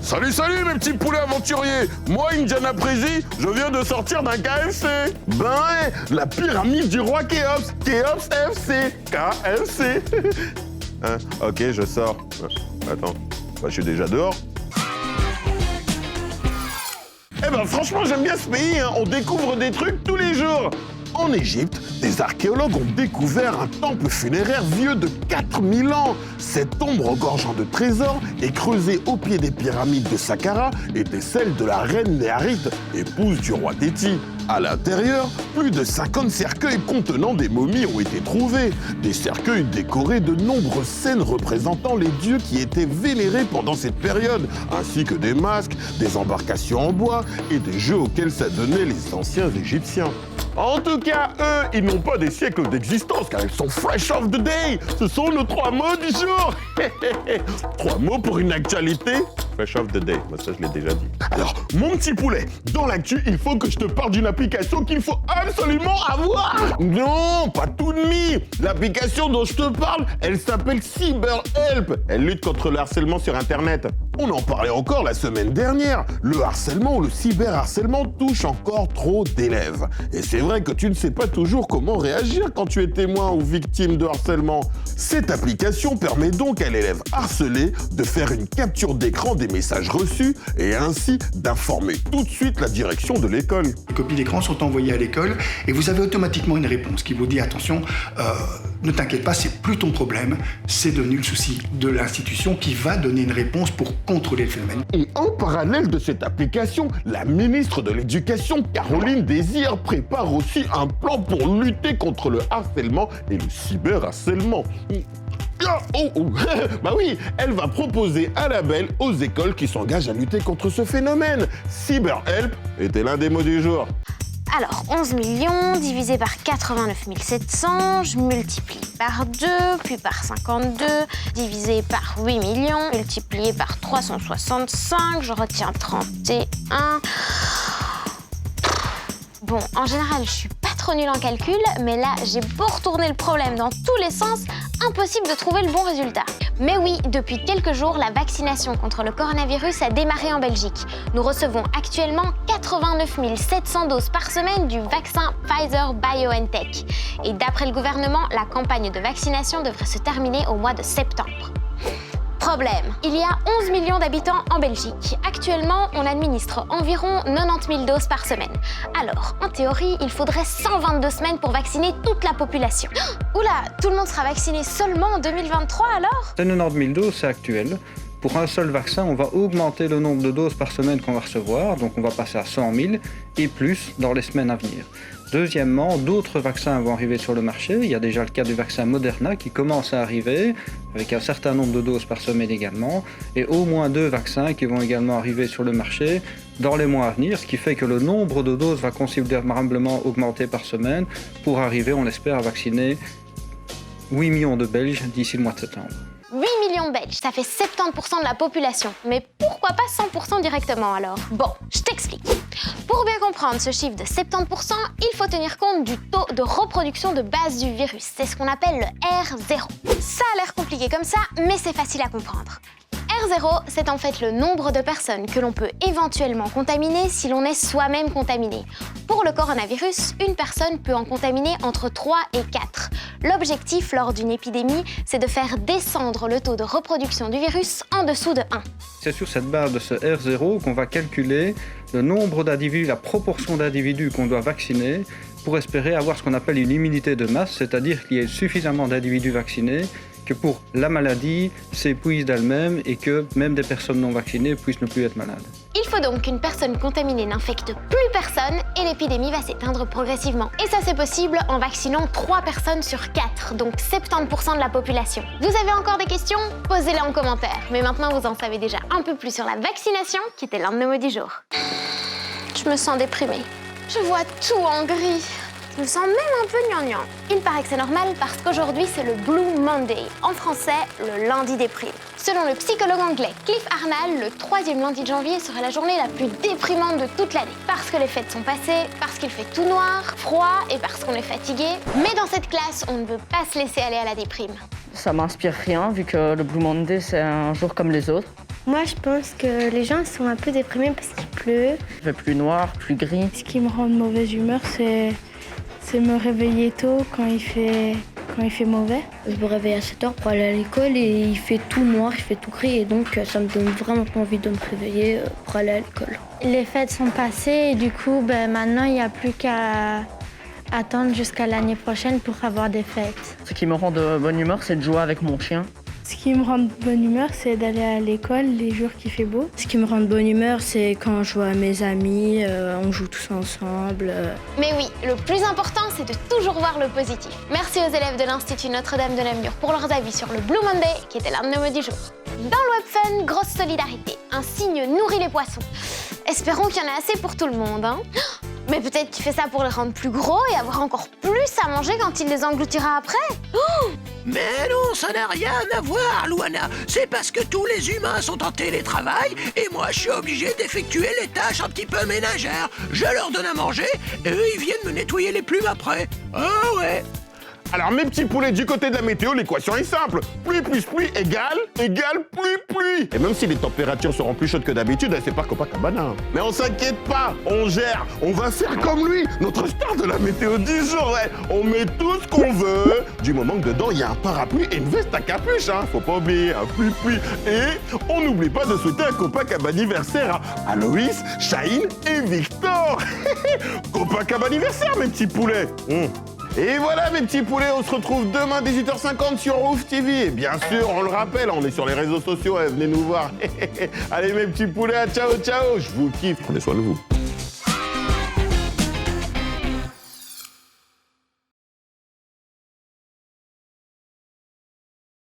Salut, salut mes petits poulets aventuriers. Moi, Indiana Prezi, je viens de sortir d'un KFC. Ben ouais, la pyramide du roi Khéops. Khéops FC. KFC. Hein, ok, je sors. Attends, bah, je suis déjà dehors. Eh ben franchement, j'aime bien ce pays, hein. On découvre des trucs tous les jours. En Égypte, des archéologues ont découvert un temple funéraire vieux de 4000 ans. Cette tombe regorgeant de trésors et creusée au pied des pyramides de Saqqara était celle de la reine Néharite, épouse du roi Téti. À l'intérieur, plus de 50 cercueils contenant des momies ont été trouvés. Des cercueils décorés de nombreuses scènes représentant les dieux qui étaient vénérés pendant cette période, ainsi que des masques, des embarcations en bois et des jeux auxquels s'adonnaient les anciens Égyptiens. En tout cas, eux, ils n'ont pas des siècles d'existence car ils sont fresh of the day. Ce sont nos 3 mots du jour. 3 mots pour une actualité fresh of the day. Moi, ça, je l'ai déjà dit. Alors, mon petit poulet, dans l'actu, il faut que je te parle d'une application qu'il faut absolument avoir. Non, pas tout de me. L'application dont je te parle, elle s'appelle CyberHelp. Elle lutte contre le harcèlement sur Internet. On en parlait encore la semaine dernière. Le harcèlement ou le cyberharcèlement touche encore trop d'élèves. Et c'est vrai que tu ne sais pas toujours comment réagir quand tu es témoin ou victime de harcèlement. Cette application permet donc à l'élève harcelé de faire une capture d'écran des messages reçus et ainsi d'informer tout de suite la direction de l'école. Les copies d'écran sont envoyées à l'école et vous avez automatiquement une réponse qui vous dit attention, ne t'inquiète pas, c'est plus ton problème, c'est devenu le souci de l'institution qui va donner une réponse pour contrôler le phénomène. Et en parallèle de cette application, la ministre de l'Éducation, Caroline Désir, prépare aussi un plan pour lutter contre le harcèlement et le cyberharcèlement. Bah oui, elle va proposer un label aux écoles qui s'engagent à lutter contre ce phénomène. CyberHelp était l'un des mots du jour. Alors, 11 millions divisé par 89 700, je multiplie par 2, puis par 52, divisé par 8 millions, multiplié par 365, je retiens 31. Bon, en général, je suis pas trop nulle en calcul, mais là, j'ai beau retourner le problème dans tous les sens, impossible de trouver le bon résultat. Mais oui, depuis quelques jours, la vaccination contre le coronavirus a démarré en Belgique. Nous recevons actuellement 89 700 doses par semaine du vaccin Pfizer-BioNTech. Et d'après le gouvernement, la campagne de vaccination devrait se terminer au mois de septembre. Problème, il y a 11 millions d'habitants en Belgique. Actuellement, on administre environ 90 000 doses par semaine. Alors, en théorie, il faudrait 122 semaines pour vacciner toute la population. Oula, tout le monde sera vacciné seulement en 2023 alors ? Ces 90 000 doses, c'est actuel. Pour un seul vaccin, on va augmenter le nombre de doses par semaine qu'on va recevoir, donc on va passer à 100 000 et plus dans les semaines à venir. Deuxièmement, d'autres vaccins vont arriver sur le marché. Il y a déjà le cas du vaccin Moderna qui commence à arriver, avec un certain nombre de doses par semaine également, et au moins 2 vaccins qui vont également arriver sur le marché dans les mois à venir, ce qui fait que le nombre de doses va considérablement augmenter par semaine pour arriver, on l'espère, à vacciner 8 millions de Belges d'ici le mois de septembre. 8 millions de Belges, ça fait 70% de la population. Mais pourquoi pas 100% directement alors ? Bon, je t'explique. Pour bien comprendre ce chiffre de 70%, il faut tenir compte du taux de reproduction de base du virus. C'est ce qu'on appelle le R0. Ça a l'air compliqué comme ça, mais c'est facile à comprendre. R0, c'est en fait le nombre de personnes que l'on peut éventuellement contaminer si l'on est soi-même contaminé. Pour le coronavirus, une personne peut en contaminer entre 3 et 4. L'objectif lors d'une épidémie, c'est de faire descendre le taux de reproduction du virus en dessous de 1. C'est sur cette base de ce R0 qu'on va calculer le nombre d'individus, la proportion d'individus qu'on doit vacciner pour espérer avoir ce qu'on appelle une immunité de masse, c'est-à-dire qu'il y ait suffisamment d'individus vaccinés que pour la maladie s'épuise d'elle-même et que même des personnes non vaccinées puissent ne plus être malades. Il faut donc qu'une personne contaminée n'infecte plus personne et l'épidémie va s'éteindre progressivement. Et ça c'est possible en vaccinant 3 personnes sur 4, donc 70% de la population. Vous avez encore des questions ? Posez-les en commentaire. Mais maintenant vous en savez déjà un peu plus sur la vaccination, qui était l'un de nos mots du jour. Je me sens déprimée. Je vois tout en gris. Je me sens même un peu gnangnan. Il paraît que c'est normal parce qu'aujourd'hui c'est le Blue Monday, en français le lundi des primes. Selon le psychologue anglais Cliff Arnall, le 3e lundi de janvier serait la journée la plus déprimante de toute l'année. Parce que les fêtes sont passées, parce qu'il fait tout noir, froid et parce qu'on est fatigué. Mais dans cette classe, on ne veut pas se laisser aller à la déprime. Ça m'inspire rien vu que le Blue Monday c'est un jour comme les autres. Moi, je pense que les gens sont un peu déprimés parce qu'il pleut. Il fait plus noir, plus gris. Ce qui me rend de mauvaise humeur, c'est me réveiller tôt quand il fait mauvais. Je me réveille à 7h pour aller à l'école et il fait tout noir, il fait tout gris et donc ça me donne vraiment pas envie de me réveiller pour aller à l'école. Les fêtes sont passées et du coup, maintenant, il n'y a plus qu'à attendre jusqu'à l'année prochaine pour avoir des fêtes. Ce qui me rend de bonne humeur, c'est de jouer avec mon chien. Ce qui me rend de bonne humeur, c'est d'aller à l'école les jours qu'il fait beau. Ce qui me rend de bonne humeur, c'est quand je vois mes amis, on joue tous ensemble. Mais oui, le plus important, c'est de toujours voir le positif. Merci aux élèves de l'Institut Notre-Dame de Namur pour leurs avis sur le Blue Monday, qui était l'un de nos mots du jour. Dans le Webfun, grosse solidarité. Un signe nourrit les poissons. Espérons qu'il y en a assez pour tout le monde, hein. Mais peut-être qu'il fait ça pour les rendre plus gros et avoir encore plus à manger quand il les engloutira après. Mais non, ça n'a rien à voir, Luana. C'est parce que tous les humains sont en télétravail et moi, je suis obligé d'effectuer les tâches un petit peu ménagères. Je leur donne à manger et eux, ils viennent me nettoyer les plumes après. Ah ouais. Alors mes petits poulets, du côté de la météo, l'équation est simple. Pluie plus pluie égale pluie. Et même si les températures seront plus chaudes que d'habitude, c'est pas Copacabana. Mais on s'inquiète pas, on gère, on va faire comme lui, notre star de la météo du jour. Ouais. On met tout ce qu'on veut, du moment que dedans il y a un parapluie et une veste à capuche. Hein. Faut pas oublier, un pluie. Et on n'oublie pas de souhaiter un Copacabaniversaire à Aloïs, Chahine et Victor. Copacabaniversaire, mes petits poulets. Et voilà mes petits poulets, on se retrouve demain 18h50 sur Ouf TV. Et bien sûr, on le rappelle, on est sur les réseaux sociaux, venez nous voir. Allez mes petits poulets, ciao, je vous kiffe, prenez soin de vous.